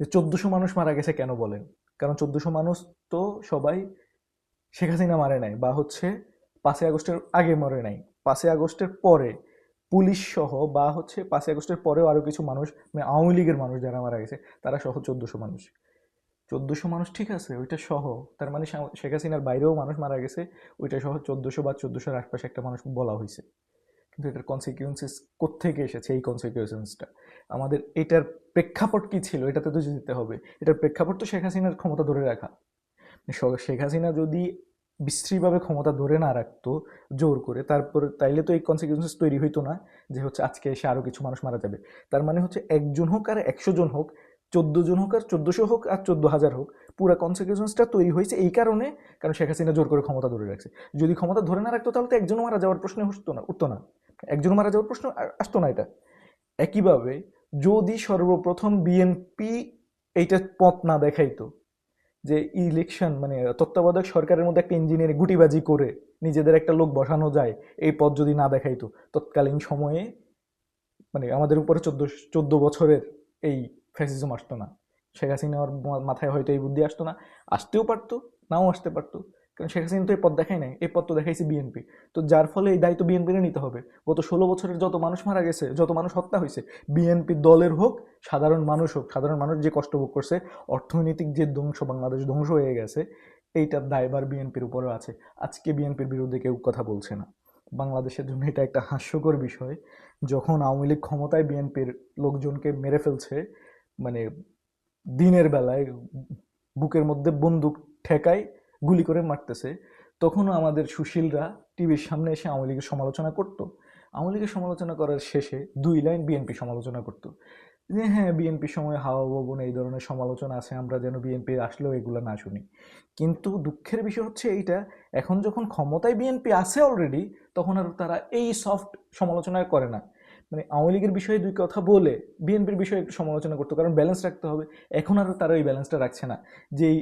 যে 1400 মানুষ মারা গেছে কেন বলেন? কারণ 1400 মানুষ তো সবাই শেখ হাসিনা মারে নাই, বা হচ্ছে 5ই আগস্টের আগে মরে নাই, 5ই আগস্টের পরে পুলিশ সহ, বা হচ্ছে 5ই আগস্টের পরেও আরো কিছু মানুষ, মানে আওয়ামী লীগের মানুষ যারা মারা গেছে তারা সহ 1400 মানুষ। 1400 মানুষ ঠিক আছে, ওইটা সহ, তার মানে শেখ হাসিনার বাইরেও মানুষ মারা গেছে, ওইটা সহ 1400 বা 1400-র আশপাশে একটা মানুষ বলা হয়েছে। কিন্তু এটার কনসিকুয়েন্সেস কোত্থেকে এসেছে? এই কনসিকুয়েন্সটা আমাদের, এটার প্রেক্ষাপট কি ছিল এটাতে তো যেতে হবে। এটার প্রেক্ষাপট তো শেখ হাসিনার ক্ষমতা ধরে রাখা। শেখ হাসিনা যদি বিশ্রীভাবে ক্ষমতা ধরে না রাখতো জোর করে, তারপর তাইলে তো এই কনসিকুয়েন্সেস তৈরি হইতো না যে হচ্ছে আজকে এসে আরো কিছু মানুষ মারা যাবে। তার মানে হচ্ছে একজন হোক আর 100 জন হোক, 14 জন হোক আর 1400 হোক আর 14,000 হোক, পুরো কনসিকুয়েন্সটা তৈরি হয়েছে এই কারণে, কারণ শেখ হাসিনা জোর করে ক্ষমতা ধরে রাখছে। যদি ক্ষমতা ধরে না রাখতো তাহলে তো একজনও মারা যাওয়ার প্রশ্ন উঠতো না, একজন মারা যাওয়ার প্রশ্ন আসতো না এটা। একইভাবে যদি সর্বপ্রথম বিএনপি এইটা পথ না দেখাইতো, যে ইলেকশন মানে তত্ত্বাবধায়ক সরকারের মধ্যে একটা ইঞ্জিনিয়ারিং গুটিবাজি করে নিজেদের একটা লোক বসানো যায়, এই পথ যদি না দেখাইতো তৎকালীন সময়ে, মানে আমাদের উপরে 14 বছরের এই ফ্যাসিজম আসতো না। শেখ হাসিনার মাথায় হয়তো এই বুদ্ধি আসতো না, আসতেও পারতো, নাও আসতে পারতো। কারণ শেখ হাসিনা তো এই পথ দেখাই নাই, এই পথ তো দেখাইছে বিএনপি। তো যার ফলে এই দায়িত্ব বিএনপির নিতে হবে। গত 16 বছরের যত মানুষ মারা গেছে, যত মানুষ হত্যা হয়েছে, বিএনপি দলের হোক, সাধারণ মানুষ হোক, সাধারণ মানুষ যে কষ্ট ভোগ করছে, অর্থনৈতিক যে ধ্বংস, বাংলাদেশ ধ্বংস হয়ে গেছে, এইটার দায়ভার বিএনপির উপরেও আছে। আজকে বিএনপির বিরুদ্ধে কেউ কথা বলছে না। বাংলাদেশের জন্য এটা একটা হাস্যকর বিষয়, যখন আওয়ামী লীগ ক্ষমতায় বিএনপির লোকজনকে মেরে ফেলছে, মানে দিনের বেলায় বুকের মধ্যে বন্দুক ঠেকায় গুলি করে মারতেছে, তখনও আমাদের সুশীলরা টিভির সামনে এসে আওয়ামী লীগের সমালোচনা করতো। আওয়ামী লীগের সমালোচনা করার শেষে 2 লাইন বিএনপি সমালোচনা করতো, যে হ্যাঁ বিএনপির সময় হাওয়া ভবন এই ধরনের সমালোচনা আছে, আমরা যেন বিএনপি আসলেও এগুলো না শুনি। কিন্তু দুঃখের বিষয় হচ্ছে এইটা, এখন যখন ক্ষমতায় বিএনপি আছে অলরেডি, তখন আর তারা এই সফট সমালোচনা করে না। মানে আওয়ামী লীগের বিষয়ে দুই কথা বলে বিএনপির বিষয়ে একটু সমালোচনা করতো, কারণ ব্যালেন্স রাখতে হবে। এখন আর তারা ওই ব্যালেন্সটা রাখছে না। যেই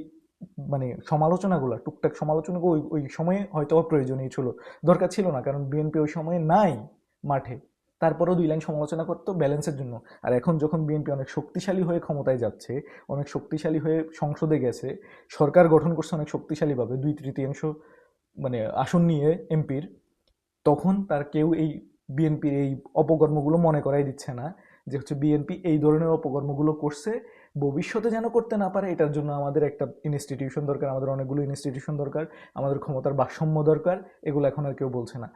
মানে সমালোচনাগুলো, টুকটাক সমালোচনাগুলো ওই ওই সময়ে হয়তো প্রয়োজনীয় ছিল, দরকার ছিল না, কারণ বিএনপি ওই সময়ে নাই মাঠে। তারপরেও 2 লাইন সমালোচনা করতো ব্যালেন্সের জন্য। আর এখন যখন বিএনপি অনেক শক্তিশালী হয়ে ক্ষমতায় যাচ্ছে, অনেক শক্তিশালী হয়ে সংসদে গেছে, সরকার গঠন করছে অনেক শক্তিশালীভাবে, 2/3 মানে আসন নিয়ে এমপির, তখন তার কেউ এই বিএনপির এই অপকর্মগুলো মনে করাই দিচ্ছে না, যে হচ্ছে বিএনপি এই ধরনের অপকর্মগুলো করছে, ভবিষ্যতে যেন করতে না পারে এটার জন্য আমাদের একটা ইনস্টিটিউশন দরকার, আমাদের অনেকগুলো ইনস্টিটিউশন দরকার, আমাদের ক্ষমতার ভারসাম্য দরকার। এগুলো এখন আর কেউ বলছে না।